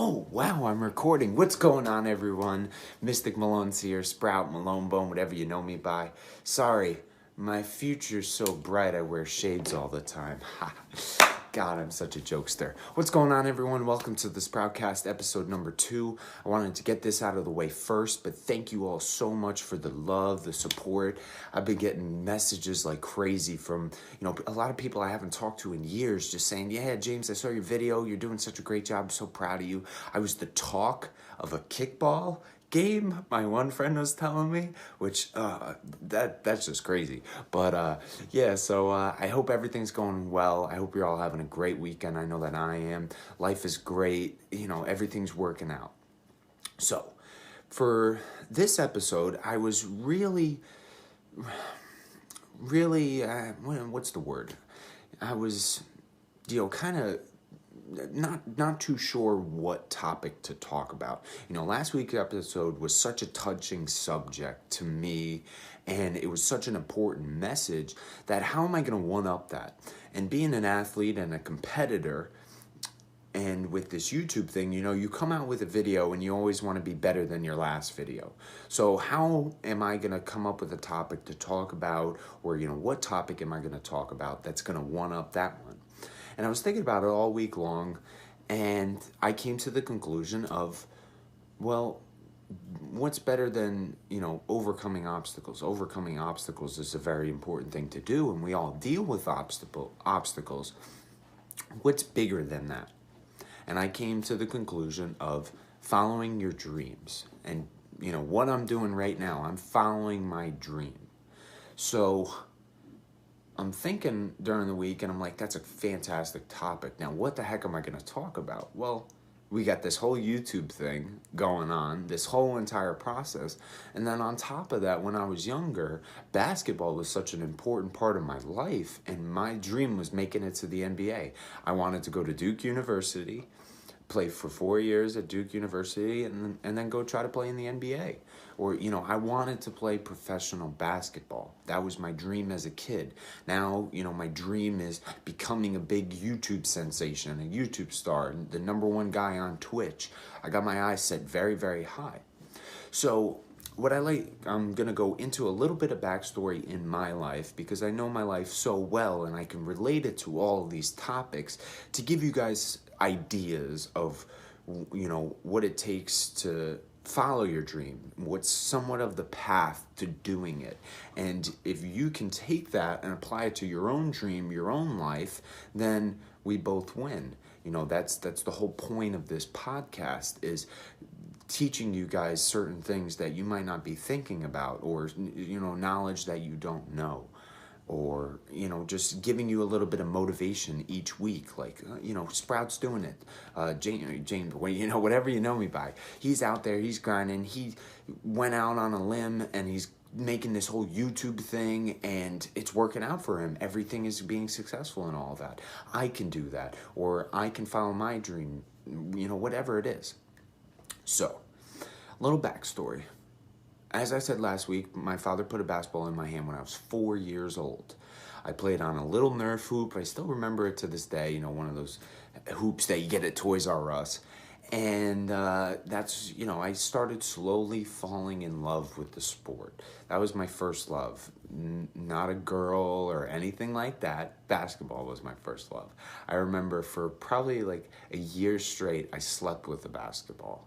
Oh, wow, I'm recording. What's going on, everyone? MystikMolonez here, Sprout, Malone Bone, whatever you know me by. Sorry, my future's so bright I wear shades all the time. God, I'm such a jokester. What's going on, everyone? Welcome to the SproutCast episode number 2. I wanted to get this out of the way first, but thank you all so much for the love, the support. I've been getting messages like crazy from, a lot of people I haven't talked to in years just saying, yeah, James, I saw your video. You're doing such a great job. I'm so proud of you. I was the talk of a kickball game, my one friend was telling me, which that's just crazy. But so I hope everything's going well. I hope you're all having a great weekend. I know that I am. Life is great. Everything's working out. So for this episode, I was really what's the word? I was kind of not too sure what topic to talk about. Last week's episode was such a touching subject to me, and it was such an important message that how am I going to one-up that? And being an athlete and a competitor, and with this YouTube thing, you come out with a video and you always want to be better than your last video. So how am I going to come up with a topic to talk about, or, what topic am I going to talk about that's going to one-up that one? And I was thinking about it all week long, and I came to the conclusion of, well, what's better than, overcoming obstacles? Overcoming obstacles is a very important thing to do, and we all deal with obstacles. What's bigger than that? And I came to the conclusion of following your dreams. And, what I'm doing right now, I'm following my dream. So I'm thinking during the week, and I'm like, that's a fantastic topic. Now, what the heck am I going to talk about? Well, we got this whole YouTube thing going on, this whole entire process. And then on top of that, when I was younger, basketball was such an important part of my life, and my dream was making it to the NBA. I wanted to go to Duke University, play for 4 years at Duke University, and then go try to play in the NBA. Or, I wanted to play professional basketball. That was my dream as a kid. Now, my dream is becoming a big YouTube sensation, a YouTube star, the #1 guy on Twitch. I got my eyes set very, very high. So I'm going to go into a little bit of backstory in my life, because I know my life so well and I can relate it to all of these topics to give you guys ideas of, what it takes to follow your dream, what's somewhat of the path to doing it. And if you can take that and apply it to your own dream, your own life, then we both win. That's the whole point of this podcast, is teaching you guys certain things that you might not be thinking about, or, knowledge that you don't know, or, just giving you a little bit of motivation each week. Like, Sprout's doing it. James, whatever you know me by. He's out there, he's grinding. He went out on a limb and he's making this whole YouTube thing, and it's working out for him. Everything is being successful and all of that. I can do that, or I can follow my dream, whatever it is. So, a little backstory. As I said last week, my father put a basketball in my hand when I was 4 years old. I played on a little Nerf hoop. I still remember it to this day, one of those hoops that you get at Toys R Us. And that's, I started slowly falling in love with the sport. That was my first love. Not a girl or anything like that. Basketball was my first love. I remember for probably like a year straight, I slept with the basketball.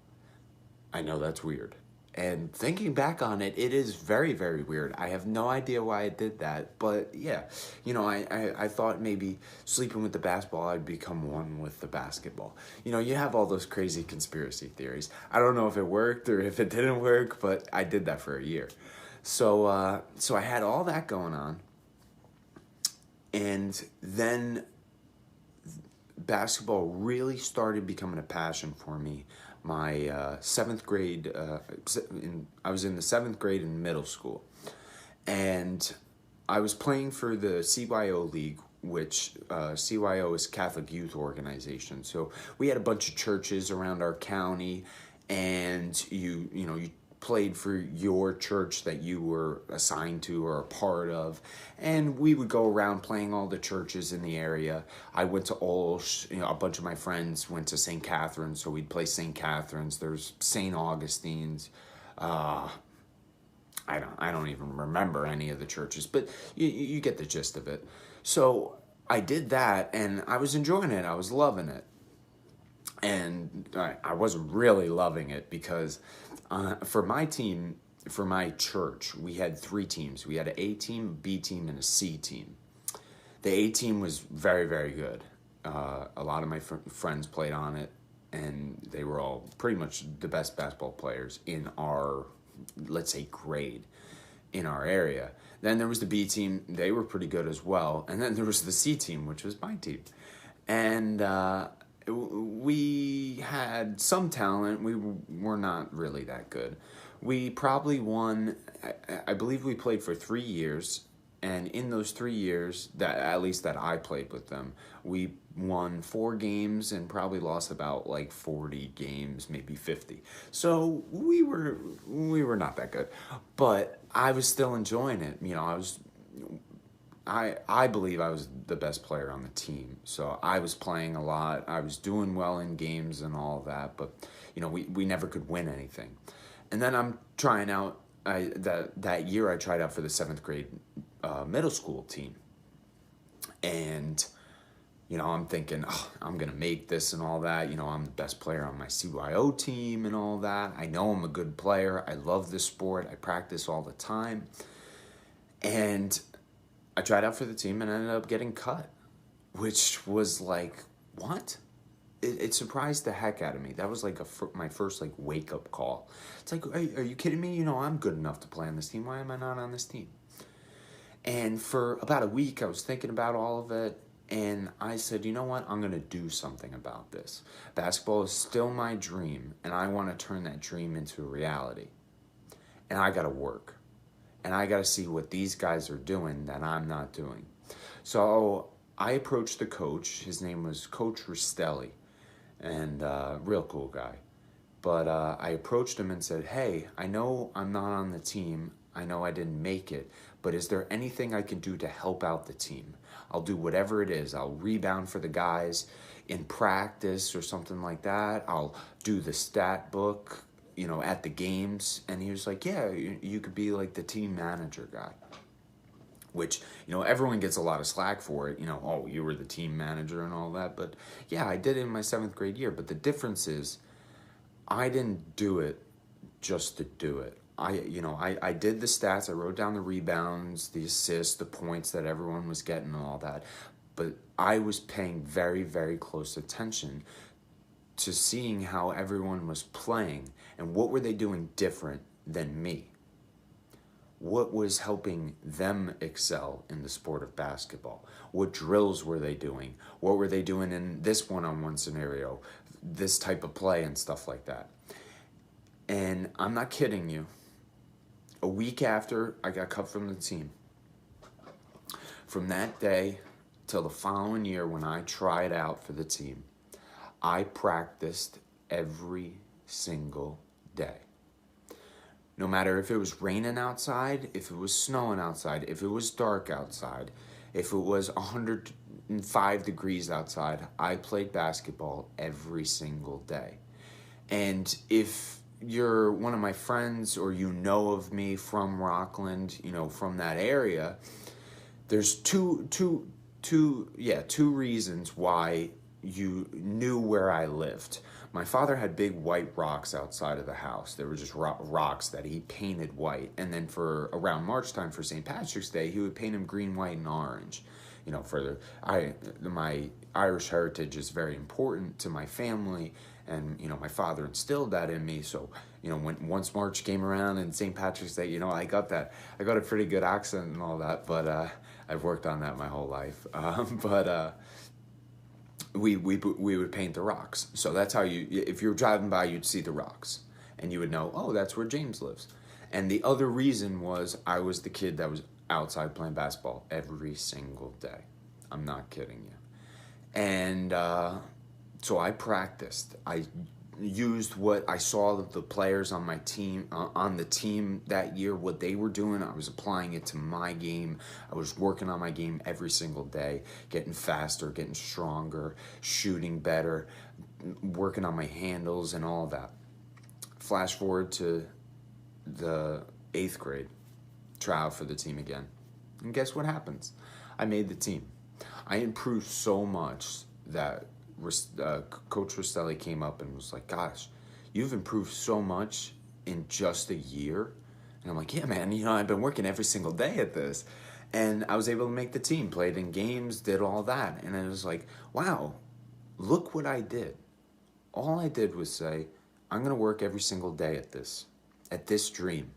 I know that's weird. And thinking back on it, it is very, very weird. I have no idea why I did that. But yeah, I thought maybe sleeping with the basketball, I'd become one with the basketball. You have all those crazy conspiracy theories. I don't know if it worked or if it didn't work, but I did that for a year. So I had all that going on. And then basketball really started becoming a passion for me. My 7th grade, I was in the 7th grade in middle school, and I was playing for the CYO League, which CYO is Catholic Youth Organization. So we had a bunch of churches around our county, and you played for your church that you were assigned to or a part of, and we would go around playing all the churches in the area. I went to Olsh, a bunch of my friends went to St. Catherine's, so we'd play St. Catherine's. There's St. Augustine's. I don't even remember any of the churches, but you get the gist of it. So I did that, and I was enjoying it. I was loving it. And I wasn't really loving it because for my team, for my church, we had 3 teams. We had an A team, a B team, and a C team. The A team was very, very good. A lot of my friends played on it, and they were all pretty much the best basketball players in our, let's say, grade in our area. Then there was the B team. They were pretty good as well. And then there was the C team, which was my team. And we had some talent. We were not really that good. We probably won, I believe we played for 3 years. And in those 3 years, that at least that I played with them, we won 4 games and probably lost about like 40 games, maybe 50. So we were not that good, but I was still enjoying it. I believe I was the best player on the team. So I was playing a lot. I was doing well in games and all that, but we never could win anything. And then I'm trying out. That year I tried out for the 7th grade middle school team, and I'm thinking, I'm gonna make this and all that. I'm the best player on my CYO team and all that. I know I'm a good player. I love this sport. I practice all the time, and I tried out for the team and ended up getting cut, which was like, what? It surprised the heck out of me. That was like my first like wake up call. It's like, are you kidding me? I'm good enough to play on this team. Why am I not on this team? And for about a week, I was thinking about all of it, and I said, you know what? I'm going to do something about this. Basketball is still my dream, and I want to turn that dream into a reality. And I got to work. And I got to see what these guys are doing that I'm not doing. So I approached the coach. His name was Coach Ristelli, and real cool guy. But I approached him and said, hey, I know I'm not on the team. I know I didn't make it, but is there anything I can do to help out the team? I'll do whatever it is. I'll rebound for the guys in practice or something like that. I'll do the stat book, at the games. And he was like, yeah, you could be like the team manager guy. Which, everyone gets a lot of slack for it. Oh, you were the team manager and all that. But yeah, I did it in my 7th grade year. But the difference is I didn't do it just to do it. I did the stats. I wrote down the rebounds, the assists, the points that everyone was getting and all that. But I was paying very, very close attention to seeing how everyone was playing and what were they doing different than me. What was helping them excel in the sport of basketball? What drills were they doing? What were they doing in this one-on-one scenario, this type of play and stuff like that? And I'm not kidding you. A week after I got cut from the team, from that day till the following year when I tried out for the team, I practiced every single day. No matter if it was raining outside, if it was snowing outside, if it was dark outside, if it was 105 degrees outside, I played basketball every single day. And if you're one of my friends or of me from Rockland, from that area, there's two reasons why you knew where I lived. My father had big white rocks outside of the house. They were just rocks that he painted white. And then for around March time for St. Patrick's Day, he would paint them green, white, and orange. My Irish heritage is very important to my family, and my father instilled that in me. So once March came around and St. Patrick's Day, I got a pretty good accent and all that. But I've worked on that my whole life. We would paint the rocks. So that's how if you were driving by, you'd see the rocks, and you would know, oh, that's where James lives. And the other reason was I was the kid that was outside playing basketball every single day. I'm not kidding you. And so I practiced. I used what I saw the players on my team, on the team that year, what they were doing. I was applying it to my game. I was working on my game every single day, getting faster, getting stronger, shooting better, working on my handles and all that. Flash forward to the 8th grade, try out for the team again. And guess what happens? I made the team. I improved so much that Coach Rostelli came up and was like, gosh, you've improved so much in just a year. And I'm like, yeah, man, I've been working every single day at this. And I was able to make the team, played in games, did all that. And I was like, wow, look what I did. All I did was say, I'm going to work every single day at this dream.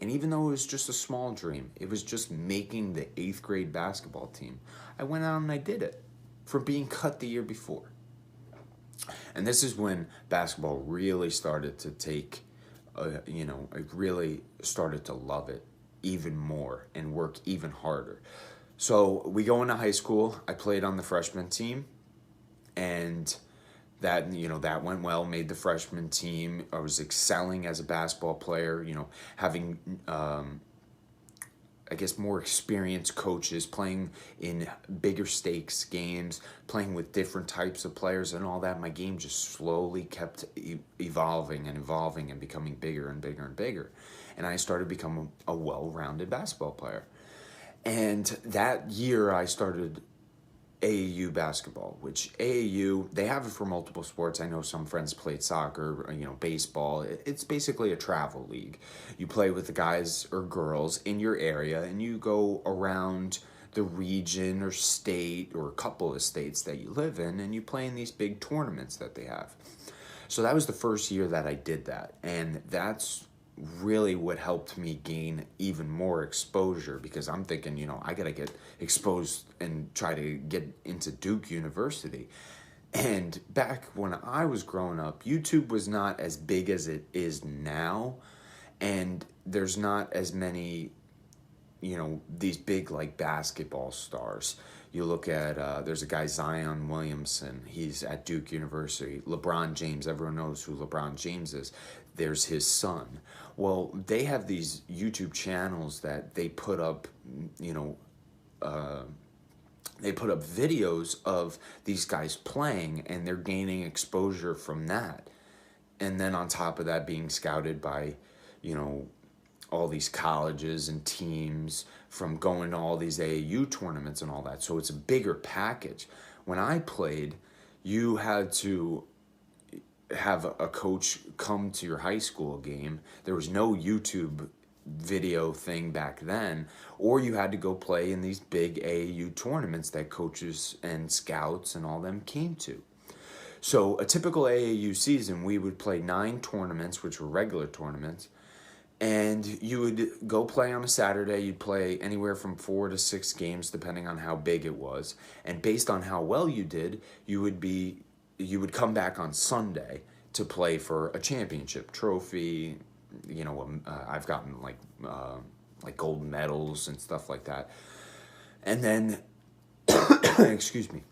And even though it was just a small dream, it was just making the 8th grade basketball team, I went out and I did it for being cut the year before. And this is when basketball really started to take, I really started to love it even more and work even harder. So we go into high school. I played on the freshman team, and that went well, made the freshman team. I was excelling as a basketball player, having I guess more experienced coaches, playing in bigger stakes games, playing with different types of players and all that. My game just slowly kept evolving and becoming bigger and bigger and bigger. And I started becoming a well-rounded basketball player. And that year I started AAU basketball, which AAU, they have it for multiple sports. I know some friends played soccer, baseball. It's basically a travel league. You play with the guys or girls in your area, and you go around the region or state or a couple of states that you live in, and you play in these big tournaments that they have. So that was the first year that I did that, and that's really what helped me gain even more exposure, because I'm thinking, I got to get exposed and try to get into Duke University. And back when I was growing up, YouTube was not as big as it is now, and there's not as many, these big like basketball stars. You look at, there's a guy, Zion Williamson. He's at Duke University. LeBron James, everyone knows who LeBron James is. There's his son. Well, they have these YouTube channels that they put up, they put up videos of these guys playing, and they're gaining exposure from that. And then on top of that, being scouted by, all these colleges and teams from going to all these AAU tournaments and all that. So it's a bigger package. When I played, you had to have a coach come to your high school game. There was no YouTube video thing back then, or you had to go play in these big AAU tournaments that coaches and scouts and all them came to. So a typical AAU season, we would play 9 tournaments, which were regular tournaments, and you would go play on a Saturday. You'd play anywhere from 4 to 6 games, depending on how big it was. And based on how well you did, you would come back on Sunday to play for a championship trophy. I've gotten like gold medals and stuff like that. And then, excuse me,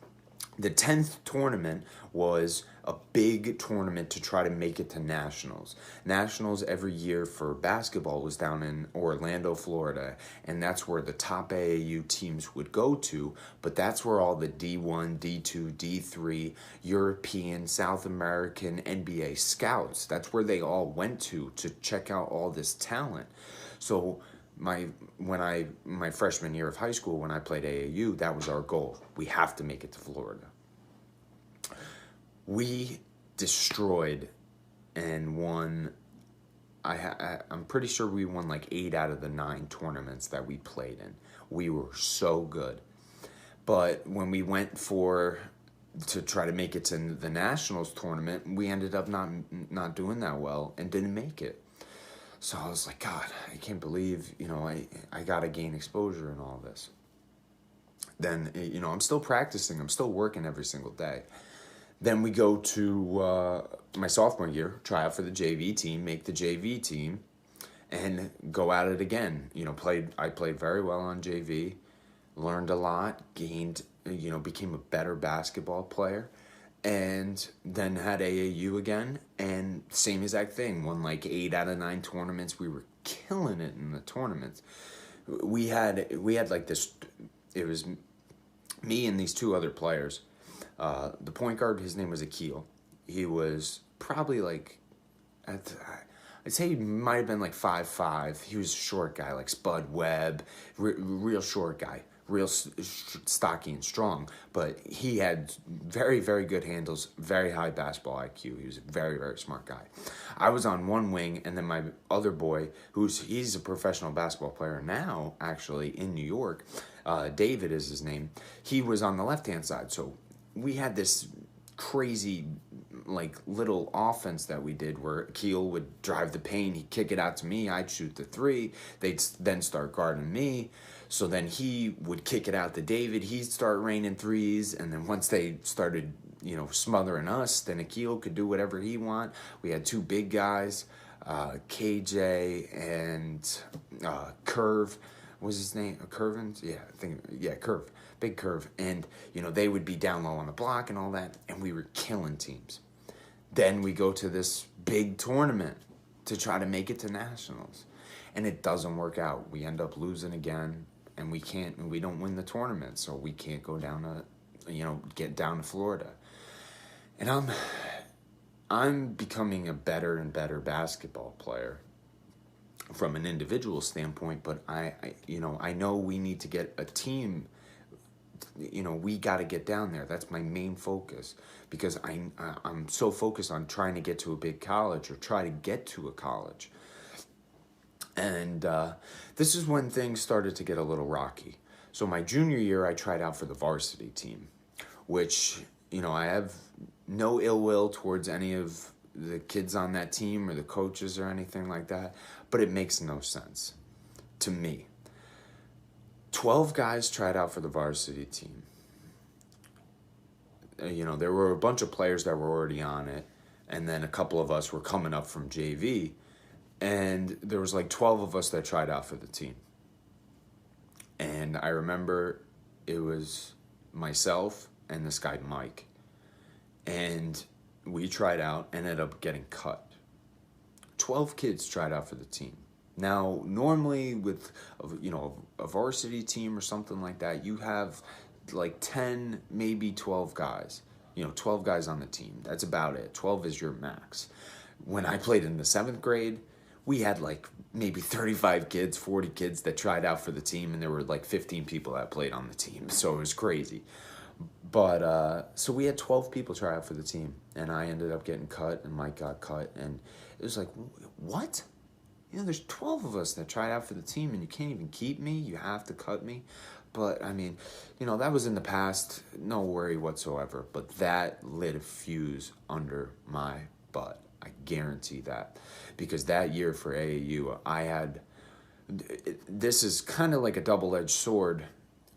the 10th tournament was a big tournament to try to make it to nationals. Nationals every year for basketball was down in Orlando, Florida, and that's where the top AAU teams would go to, but that's where all the D1, D2, D3, European, South American, NBA scouts, that's where they all went to check out all this talent. So my freshman year of high school, when I played AAU, that was our goal. We have to make it to Florida. We destroyed and won. I'm pretty sure we won like 8 out of the 9 tournaments that we played in. We were so good. But when we went to try to make it to the Nationals tournament, we ended up not doing that well and didn't make it. So I was like, God, I can't believe, I got to gain exposure in all this. Then, I'm still practicing. I'm still working every single day. Then we go to my sophomore year, try out for the JV team, make the JV team, and go at it again. I played very well on JV, learned a lot, gained, became a better basketball player. and then had AAU again, and same exact thing. Won like 8 out of 9 tournaments. We were killing it in the tournaments. We had like this. It was me and these 2 other players. The point guard, his name was Akil. He was probably like, I'd say he might have been like 5'5". He was a short guy, like Spud Webb, real short guy, real stocky and strong. But he had very, very good handles, very high basketball IQ. He was a very, very smart guy. I was on one wing, and then my other boy, he's a professional basketball player now, actually, in New York. David is his name. He was on the left-hand side. So we had this crazy like little offense that we did where Keel would drive the paint, he'd kick it out to me, I'd shoot the 3, they'd then start guarding me, so then he would kick it out to David, he'd start raining 3s, and then once they started, smothering us, then Akil could do whatever he want. We had 2 big guys, KJ and Curve, was his name? Curvins? Yeah, Curve. Big Curve. And, they would be down low on the block and all that, and we were killing teams. Then we go to this big tournament to try to make it to nationals, and it doesn't work out. We end up losing again, and we don't win the tournament, so we can't go down to, get down to Florida. And I'm becoming a better and better basketball player from an individual standpoint, but I know we need to get a team. We got to get down there. That's my main focus, because I'm so focused on trying to get to a big college or try to get to a college. And this is when things started to get a little rocky. So my junior year, I tried out for the varsity team, which, I have no ill will towards any of the kids on that team or the coaches or anything like that, but it makes no sense to me. 12 guys tried out for the varsity team. There were a bunch of players that were already on it, and then a couple of us were coming up from JV, and there was like 12 of us that tried out for the team. And I remember it was myself and this guy Mike, and we tried out and ended up getting cut. 12 kids tried out for the team. Now, normally with, a varsity team or something like that, you have like 10, maybe 12 guys. 12 guys on the team. That's about it. 12 is your max. When I played in the 7th grade, we had like maybe 35 kids, 40 kids that tried out for the team, and there were like 15 people that played on the team. So it was crazy. But, so we had 12 people try out for the team, and I ended up getting cut, and Mike got cut, and it was like, what? There's 12 of us that tried out for the team, and you can't even keep me? You have to cut me? But, I mean, that was in the past, no worry whatsoever, but that lit a fuse under my butt. I guarantee that. Because that year for AAU, this is kind of like a double-edged sword,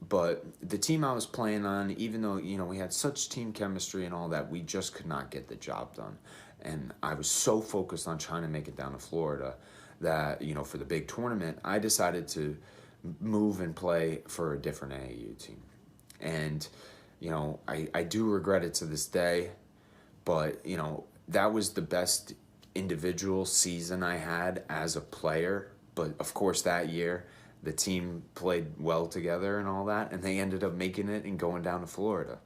but the team I was playing on, even though, we had such team chemistry and all that, we just could not get the job done. And I was so focused on trying to make it down to Florida that, for the big tournament, I decided to move and play for a different AAU team. And, I do regret it to this day, but, that was the best individual season I had as a player. But, of course, that year, the team played well together and all that, and they ended up making it and going down to Florida.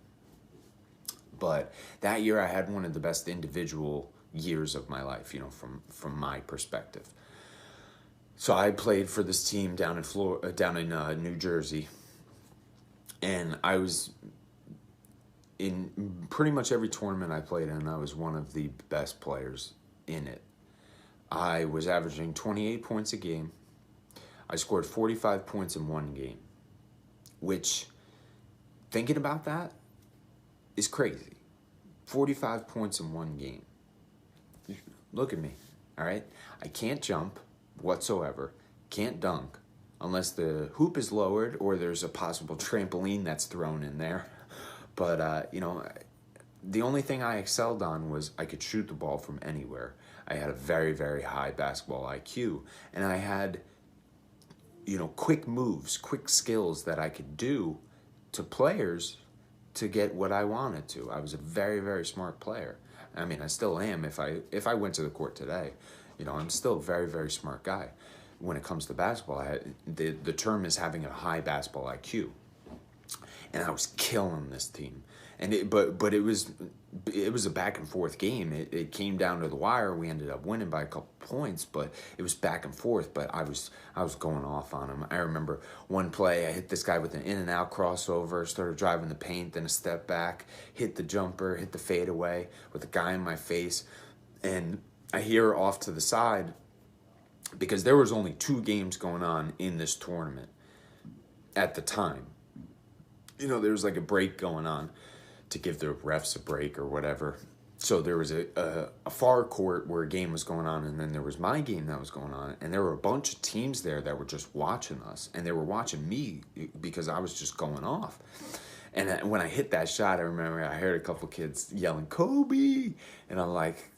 But that year I had one of the best individual years of my life, from my perspective. So I played for this team down in New Jersey, and I was in pretty much every tournament I played in. I was one of the best players in it. I was averaging 28 points a game. I scored 45 points in one game, which, thinking about that, is crazy. 45 points in one game. Look at me, all right? I can't jump whatsoever, can't dunk, unless the hoop is lowered or there's a possible trampoline that's thrown in there. But, the only thing I excelled on was I could shoot the ball from anywhere. I had a very, very high basketball IQ, and I had, quick moves, quick skills that I could do to players to get what I wanted to. I was a very, very smart player. I mean, I still am. If I went to the court today, I'm still a very, very smart guy. When it comes to basketball, the term is having a high basketball IQ, and I was killing this team. And but it was a back and forth game. It came down to the wire. We ended up winning by a couple points, but it was back and forth. But I was going off on him. I remember one play, I hit this guy with an in and out crossover, started driving the paint, then a step back, hit the jumper, hit the fadeaway with a guy in my face, and I hear off to the side, because there was only 2 games going on in this tournament at the time. There was like a break going on to give the refs a break or whatever. So there was a far court where a game was going on, and then there was my game that was going on, and there were a bunch of teams there that were just watching us, and they were watching me because I was just going off. And when I hit that shot, I remember I heard a couple kids yelling, "Kobe!" And I'm like,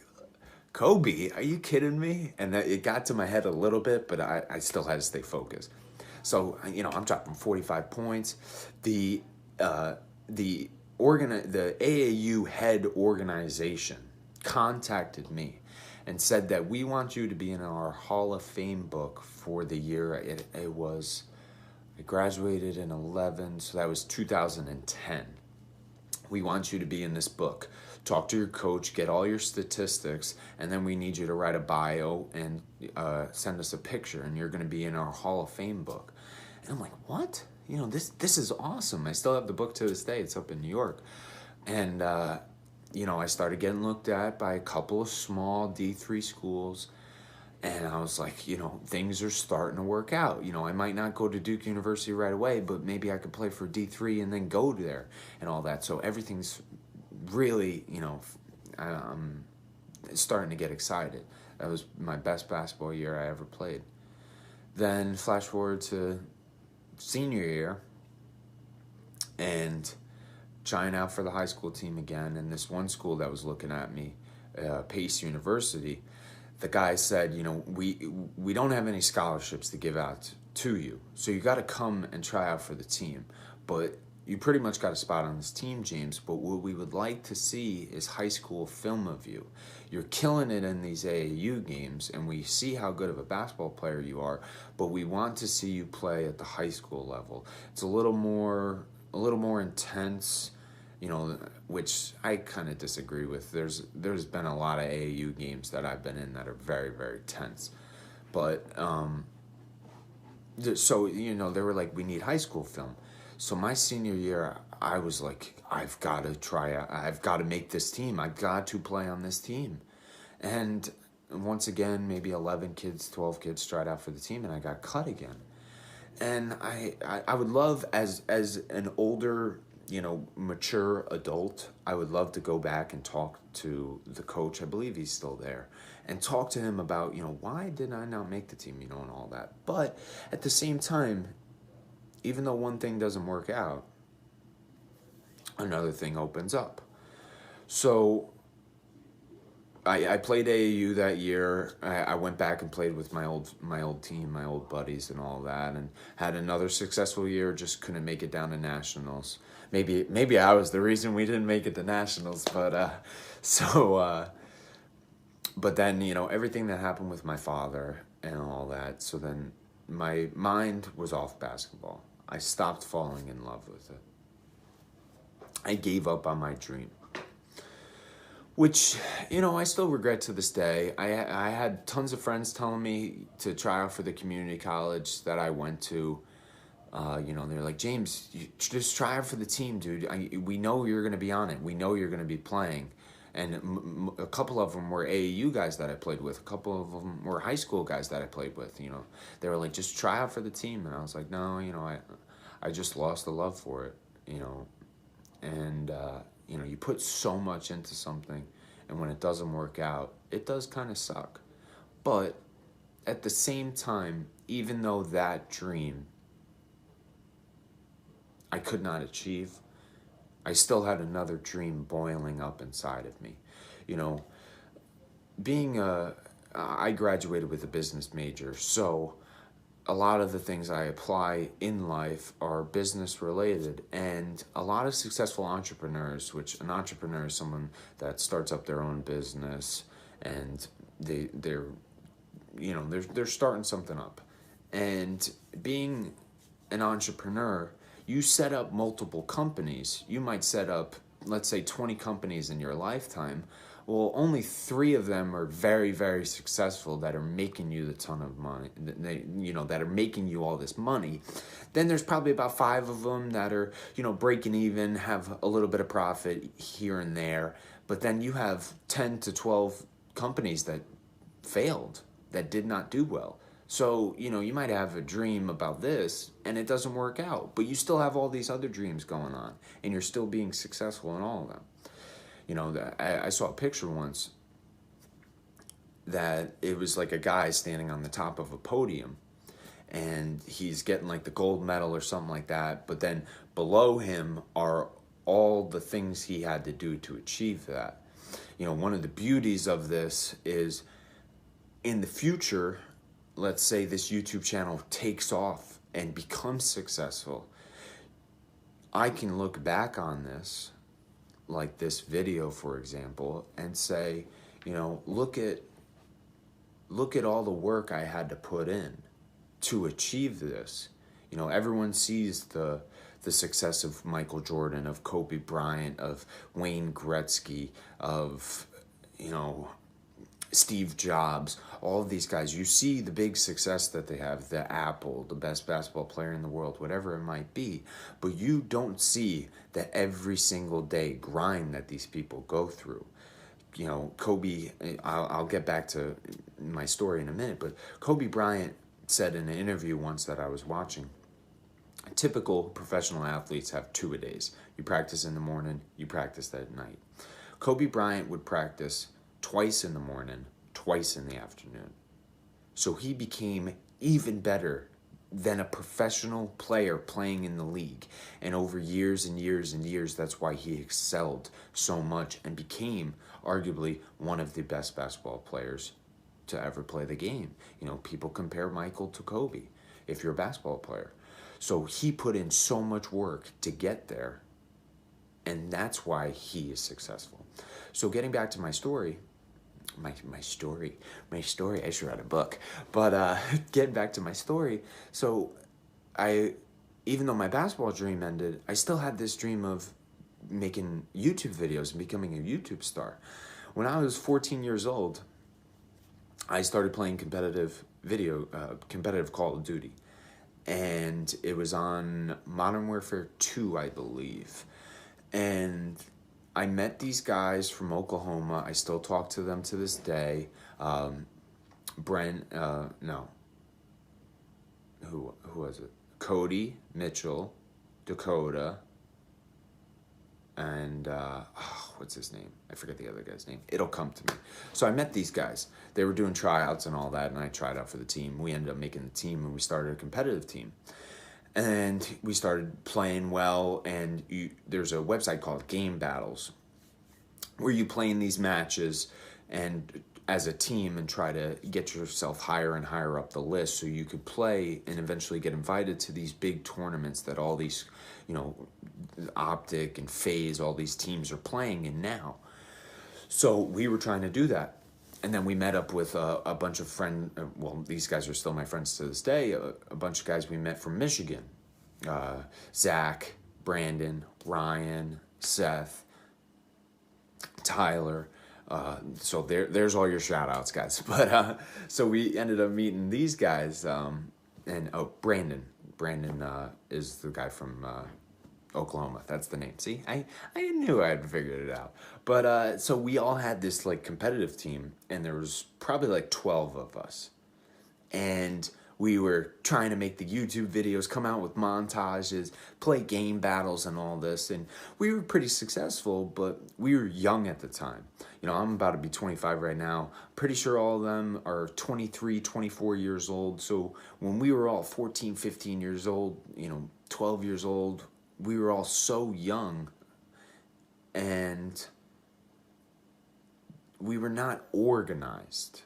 "Kobe, are you kidding me?" And it got to my head a little bit, but I still had to stay focused. So, I'm dropping 45 points. The AAU head organization contacted me and said that we want you to be in our Hall of Fame book for the year. I graduated in 11, so that was 2010. We want you to be in this book. Talk to your coach, get all your statistics, and then we need you to write a bio and send us a picture, and you're going to be in our Hall of Fame book. And I'm like, what? This is awesome. I still have the book to this day. It's up in New York. And, I started getting looked at by a couple of small D3 schools. And I was like, things are starting to work out. I might not go to Duke University right away, but maybe I could play for D3 and then go there and all that. So everything's really, I'm starting to get excited. That was my best basketball year I ever played. Then flash forward to senior year and trying out for the high school team again. And this one school that was looking at me, Pace University, the guy said, we don't have any scholarships to give out to you, so you got to come and try out for the team. But you pretty much got a spot on this team, James, but what we would like to see is high school film of you. You're killing it in these AAU games, and we see how good of a basketball player you are, but we want to see you play at the high school level. It's a little more intense, which I kind of disagree with. There's been a lot of AAU games that I've been in that are very, very tense. But, so, they were like, we need high school film. So my senior year, I was like, I've got to try out. I've got to make this team. I've got to play on this team. And once again, maybe 11 kids, 12 kids tried out for the team, and I got cut again. And I would love, as an older, mature adult, I would love to go back and talk to the coach. I believe he's still there. And talk to him about, why did I not make the team, and all that. But at the same time, even though one thing doesn't work out, another thing opens up. So I played AAU that year. I went back and played with my old team, my old buddies and all that, and had another successful year, just couldn't make it down to nationals. Maybe I was the reason we didn't make it to nationals, but but then, everything that happened with my father and all that, so then my mind was off basketball. I stopped falling in love with it. I gave up on my dream, which, I still regret to this day. I had tons of friends telling me to try out for the community college that I went to. They're like, James, you just try out for the team, dude. We know you're going to be on it. We know you're going to be playing. And a couple of them were AAU guys that I played with. A couple of them were high school guys that I played with. They were like, just try out for the team. And I was like, no, I just lost the love for it, And, you put so much into something, and when it doesn't work out, it does kind of suck. But at the same time, even though that dream I could not achieve, I still had another dream boiling up inside of me. I graduated with a business major, so a lot of the things I apply in life are business related, and a lot of successful entrepreneurs, which an entrepreneur is someone that starts up their own business, and they're they're starting something up. And being an entrepreneur, you set up multiple companies. You might set up, let's say, 20 companies in your lifetime. Well, only 3 of them are very, very successful that are making you the ton of money, that are making you all this money. Then there's probably about 5 of them that are, breaking even, have a little bit of profit here and there. But then you have 10 to 12 companies that failed, that did not do well. So, you might have a dream about this and it doesn't work out, but you still have all these other dreams going on and you're still being successful in all of them. I saw a picture once that it was like a guy standing on the top of a podium and he's getting like the gold medal or something like that. But then below him are all the things he had to do to achieve that. One of the beauties of this is in the future, let's say this YouTube channel takes off and becomes successful. I can look back on this, like this video, for example, and say, look at all the work I had to put in to achieve this. Everyone sees the success of Michael Jordan, of Kobe Bryant, of Wayne Gretzky, of, Steve Jobs, all of these guys. You see the big success that they have, the Apple, the best basketball player in the world, whatever it might be. But you don't see the every single day grind that these people go through. Kobe, I'll get back to my story in a minute, but Kobe Bryant said in an interview once that I was watching, typical professional athletes have 2-a-days. You practice in the morning, you practice at night. Kobe Bryant would practice twice in the morning, twice in the afternoon. So he became even better than a professional player playing in the league. And over years and years and years, that's why he excelled so much and became arguably one of the best basketball players to ever play the game. People compare Michael to Kobe if you're a basketball player. So he put in so much work to get there, and that's why he is successful. So getting back to my story, my story, I should write a book. But getting back to my story, so even though my basketball dream ended, I still had this dream of making YouTube videos and becoming a YouTube star. When I was 14 years old, I started playing competitive Call of Duty. And it was on Modern Warfare 2, I believe. And I met these guys from Oklahoma. I still talk to them to this day. Who was it? Cody, Mitchell, Dakota, and what's his name? I forget the other guy's name. It'll come to me. So I met these guys. They were doing tryouts and all that, and I tried out for the team. We ended up making the team, and we started a competitive team. And we started playing well, and there's a website called Game Battles where you play in these matches and as a team and try to get yourself higher and higher up the list so you could play and eventually get invited to these big tournaments that all these, Optic and FaZe, all these teams are playing in now. So we were trying to do that. And then we met up with a bunch of these guys are still my friends to this day, a bunch of guys we met from Michigan. Zach, Brandon, Ryan, Seth, Tyler. So there's all your shout outs, guys. But so we ended up meeting these guys. Brandon. Brandon is the guy from Oklahoma. That's the name. See, I knew I had figured it out. But so we all had this like competitive team, and there was probably like 12 of us. And we were trying to make the YouTube videos, come out with montages, play game battles and all this. And we were pretty successful, but we were young at the time. I'm about to be 25 right now. Pretty sure all of them are 23, 24 years old. So when we were all 14, 15 years old, 12 years old, we were all so young. And we were not organized.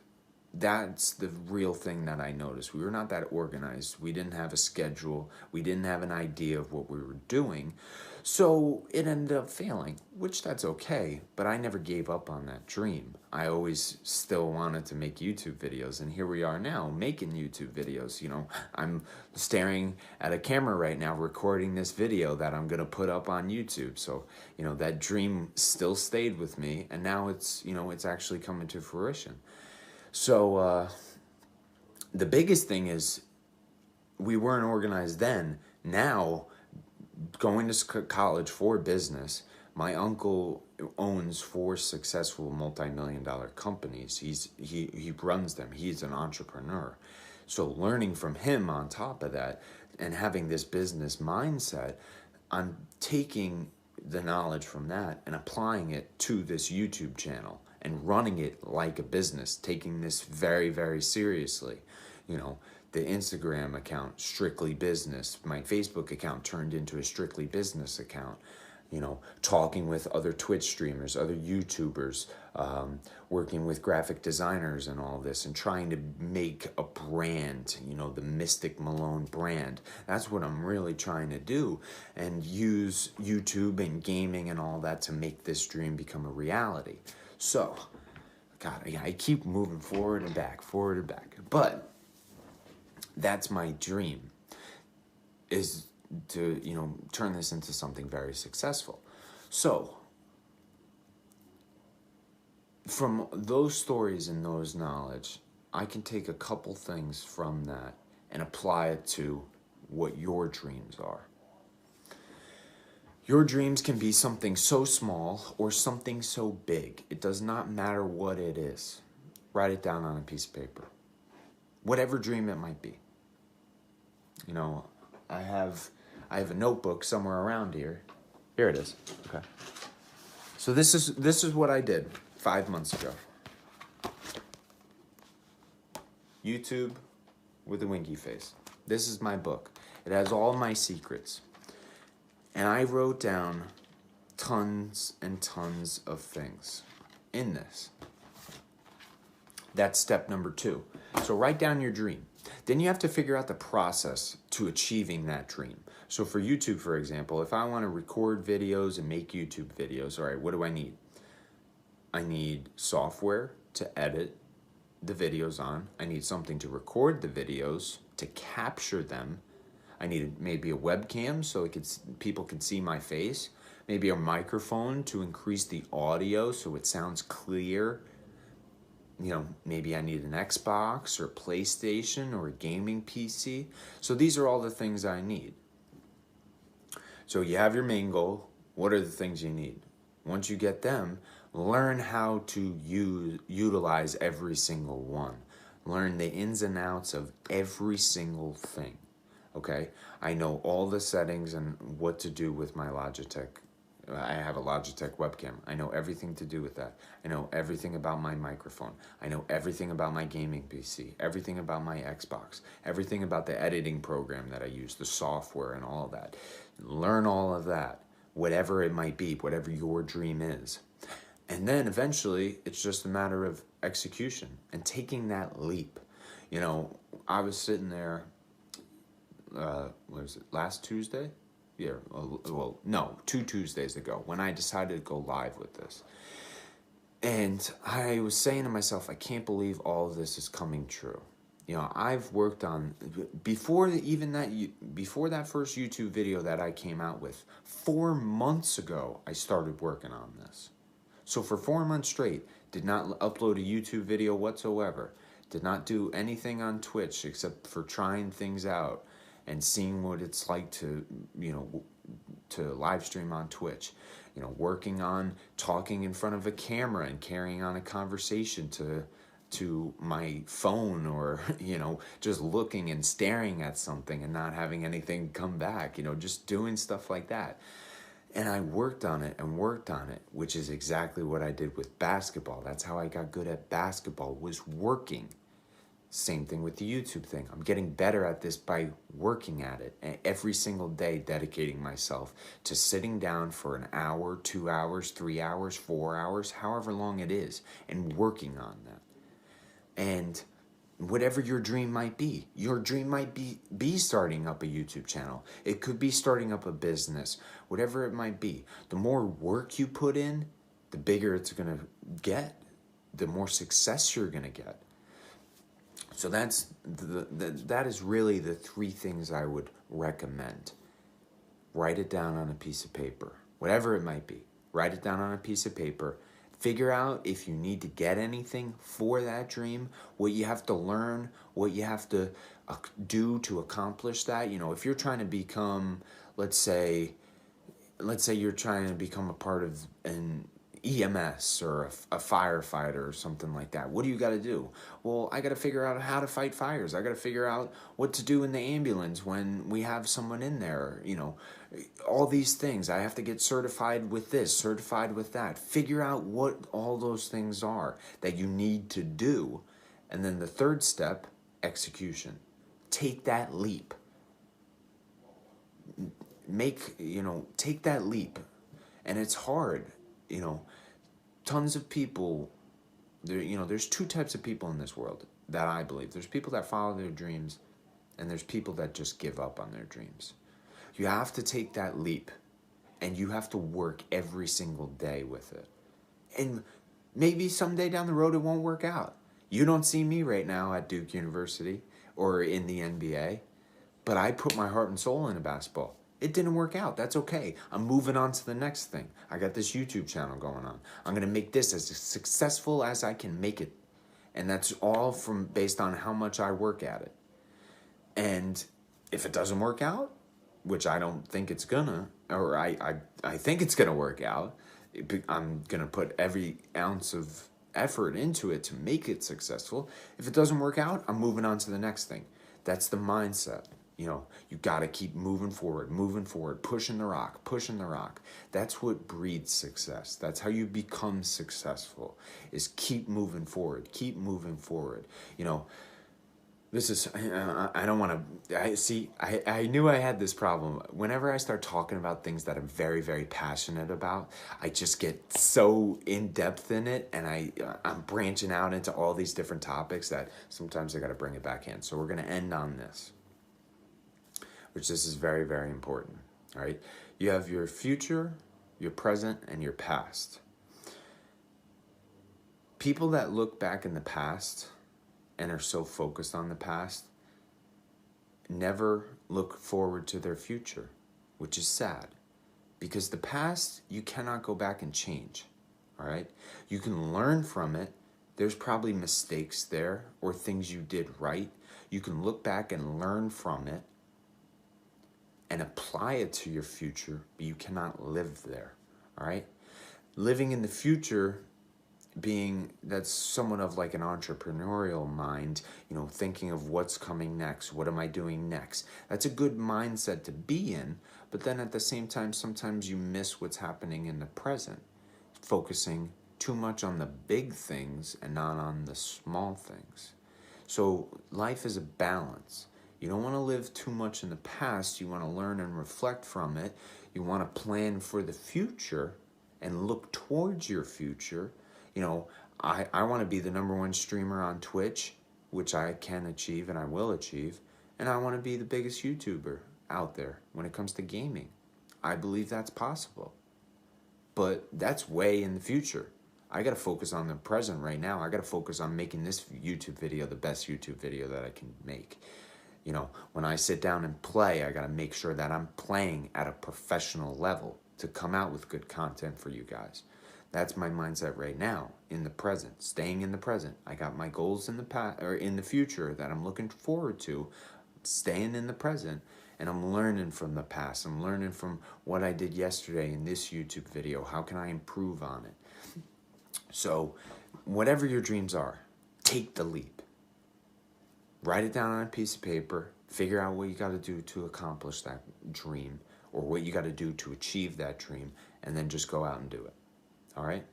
that's the real thing that I noticed. We were not that organized. We didn't have a schedule. We didn't have an idea of what we were doing. So it ended up failing, which that's okay, but I never gave up on that dream. I always still wanted to make YouTube videos, and here we are now making YouTube videos. I'm staring at a camera right now recording this video that I'm going to put up on YouTube. So, that dream still stayed with me, and now it's actually coming to fruition. So the biggest thing is we weren't organized then. Now, going to college for business, my uncle owns 4 successful multi-million-dollar companies. He runs them. He's an entrepreneur. So learning from him on top of that and having this business mindset, I'm taking the knowledge from that and applying it to this YouTube channel and running it like a business, taking this very, very seriously. The Instagram account, strictly business. My Facebook account turned into a strictly business account. Talking with other Twitch streamers, other YouTubers, working with graphic designers and all this, and trying to make a brand, the MystikMolonez brand. That's what I'm really trying to do, and use YouTube and gaming and all that to make this dream become a reality. So, God, I keep moving forward and back, but that's my dream, is to, turn this into something very successful. So, from those stories and those knowledge, I can take a couple things from that and apply it to what your dreams are. Your dreams can be something so small or something so big. It does not matter what it is. Write it down on a piece of paper. Whatever dream it might be. I have a notebook somewhere around here. Here it is. Okay. So this is what I did 5 months ago. YouTube with a winky face. This is my book. It has all my secrets. And I wrote down tons and tons of things in this. That's step number 2. So write down your dream. Then you have to figure out the process to achieving that dream. So for YouTube, for example, if I want to record videos and make YouTube videos, all right, what do I need? I need software to edit the videos on. I need something to record the videos, to capture them. I need maybe a webcam so people can see my face. Maybe a microphone to increase the audio so it sounds clear. Maybe I need an Xbox or PlayStation or a gaming PC. So these are all the things I need. So you have your main goal. What are the things you need? Once you get them, learn how to utilize every single one. Learn the ins and outs of every single thing. Okay? I know all the settings and what to do with my Logitech. I have a Logitech webcam. I know everything to do with that. I know everything about my microphone. I know everything about my gaming PC, everything about my Xbox, everything about the editing program that I use, the software and all of that. Learn all of that, whatever it might be, whatever your dream is. And then eventually, it's just a matter of execution and taking that leap. I was sitting there, what was it, last Tuesday? Yeah, well, no, 2 Tuesdays ago when I decided to go live with this. And I was saying to myself, I can't believe all of this is coming true. I've worked on, before that first YouTube video that I came out with, 4 months ago, I started working on this. So for 4 months straight, did not upload a YouTube video whatsoever. Did not do anything on Twitch except for trying things out and seeing what it's like to live stream on Twitch. Working on talking in front of a camera and carrying on a conversation to my phone, or, just looking and staring at something and not having anything come back, just doing stuff like that. And I worked on it, which is exactly what I did with basketball. That's how I got good at basketball, was working. Same thing with the YouTube thing. I'm getting better at this by working at it. And every single day, dedicating myself to sitting down for an hour, 2 hours, 3 hours, 4 hours, however long it is, and working on that. And whatever your dream might be. Your dream might be starting up a YouTube channel. It could be starting up a business, whatever it might be. The more work you put in, the bigger it's going to get, the more success you're going to get. So that is really the three things I would recommend. Write it down on a piece of paper, whatever it might be. Write it down on a piece of paper. Figure out if you need to get anything for that dream, what you have to learn, what you have to do to accomplish that. You know, if you're trying to become, let's say you're trying to become a part of an EMS or a firefighter or something like that. What do you got to do? Well, I got to figure out how to fight fires. I got to figure out what to do in the ambulance when we have someone in there, you know, all these things. I have to get certified with this, certified with that. Figure out what all those things are that you need to do. And then the third step, execution. Take that leap. Take that leap. And it's hard. You know, tons of people, there's two types of people in this world that I believe. There's people that follow their dreams, and there's people that just give up on their dreams. You have to take that leap, and you have to work every single day with it. And maybe someday down the road it won't work out. You don't see me right now at Duke University or in the NBA, but I put my heart and soul into basketball. It didn't work out. That's okay. I'm moving on to the next thing. I got this YouTube channel going on. I'm going to make this as successful as I can make it. And that's all based on how much I work at it. And if it doesn't work out, which I don't think it's gonna, or I think it's gonna work out, I'm gonna put every ounce of effort into it to make it successful. If it doesn't work out, I'm moving on to the next thing. That's the mindset. You know, you got to keep moving forward, pushing the rock. That's what breeds success. That's how you become successful, is keep moving forward. You know, this is, I don't want to, I knew I had this problem. Whenever I start talking about things that I'm very, very passionate about, I just get so in-depth in it, and I'm branching out into all these different topics that sometimes I got to bring it back in. So we're going to end on this. This is very, very important, all right? You have your future, your present, and your past. People that look back in the past and are so focused on the past never look forward to their future, which is sad. Because the past, you cannot go back and change, all right? You can learn from it. There's probably mistakes there or things you did right. You can look back and learn from it and apply it to your future, but you cannot live there, all right? Living in the future, that's somewhat of like an entrepreneurial mind, you know, thinking of what's coming next, what am I doing next? That's a good mindset to be in, but then at the same time, sometimes you miss what's happening in the present, focusing too much on the big things and not on the small things. So life is a balance. You don't want to live too much in the past. You want to learn and reflect from it. You want to plan for the future and look towards your future. You know, I want to be the #1 streamer on Twitch, which I can achieve and I will achieve. And I want to be the biggest YouTuber out there when it comes to gaming. I believe that's possible. But that's way in the future. I got to focus on the present right now. I got to focus on making this YouTube video the best YouTube video that I can make. You know, when I sit down and play, I got to make sure that I'm playing at a professional level to come out with good content for you guys. That's my mindset right now, in the present, staying in the present. I got my goals in the past or in the future that I'm looking forward to, staying in the present, and I'm learning from the past. I'm learning from what I did yesterday in this YouTube video. How can I improve on it? So, whatever your dreams are, take the leap. Write it down on a piece of paper. Figure out what you got to do to accomplish that dream or what you got to do to achieve that dream, and then just go out and do it. All right?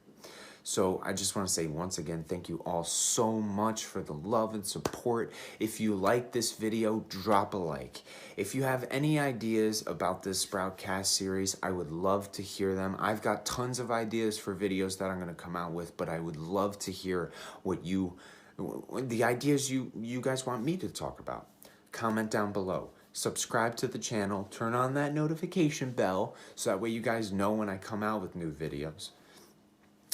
So I just want to say once again, thank you all so much for the love and support. If you like this video, drop a like. If you have any ideas about this SproutCast series, I would love to hear them. I've got tons of ideas for videos that I'm going to come out with, but I would love to hear what you the ideas you guys want me to talk about. Comment down below. Subscribe to the channel. Turn on that notification bell so that way you guys know when I come out with new videos.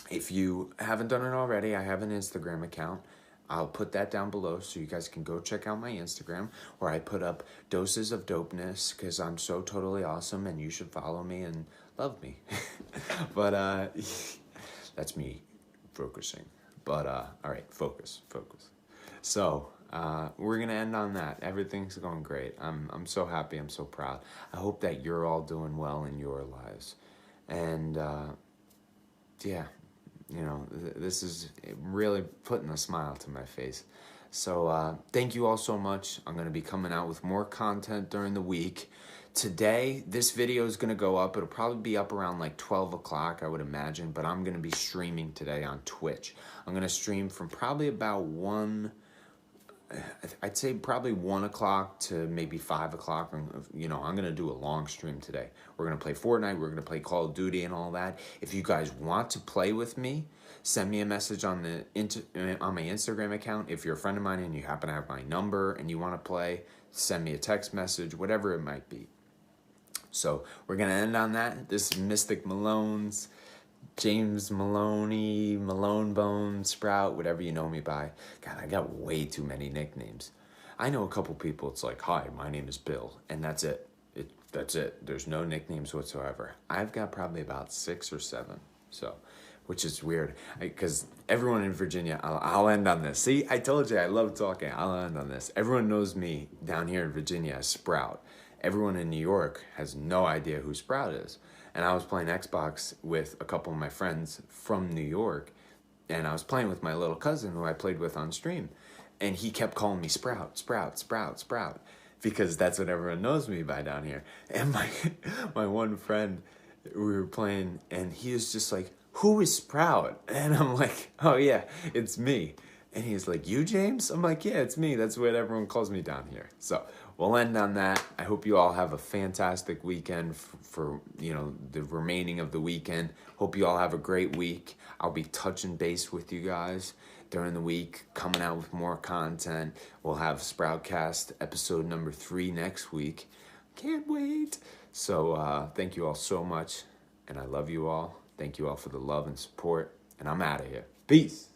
If you haven't done it already, I have an Instagram account. I'll put that down below so you guys can go check out my Instagram, where I put up doses of dopeness because I'm so totally awesome and you should follow me and love me. But that's me focusing. But all right, focus. So we're gonna end on that. Everything's going great. I'm so happy. I'm so proud. I hope that you're all doing well in your lives, and yeah. You know, this is really putting a smile to my face. So thank you all so much. I'm going to be coming out with more content during the week. Today, this video is going to go up. It'll probably be up around like 12 o'clock, I would imagine. But I'm going to be streaming today on Twitch. I'm going to stream from probably about I'd say probably 1 o'clock to maybe 5 o'clock. You know, I'm going to do a long stream today. We're going to play Fortnite. We're going to play Call of Duty and all that. If you guys want to play with me, send me a message on my Instagram account. If you're a friend of mine and you happen to have my number and you want to play, send me a text message, whatever it might be. So we're going to end on that. This is MystikMolonez. James Maloney, Malone Bone, Sprout, whatever you know me by. God, I got way too many nicknames. I know a couple people, it's like, hi, my name is Bill, and that's it. That's it. There's no nicknames whatsoever. I've got probably about 6 or 7, so, which is weird, because everyone in Virginia, I'll end on this. See, I told you I love talking. I'll end on this. Everyone knows me down here in Virginia as Sprout. Everyone in New York has no idea who Sprout is. And I was playing Xbox with a couple of my friends from New York, and I was playing with my little cousin who I played with on stream, and he kept calling me Sprout, because that's what everyone knows me by down here. And my one friend, we were playing, and he was just like, who is Sprout? And I'm like, oh yeah, it's me. And he's like, you, James? I'm like, yeah, it's me. That's what everyone calls me down here. So we'll end on that. I hope you all have a fantastic weekend for you know, the remaining of the weekend. Hope you all have a great week. I'll be touching base with you guys during the week, coming out with more content. We'll have SproutCast episode number 3 next week. Can't wait. So thank you all so much, and I love you all. Thank you all for the love and support, and I'm out of here. Peace.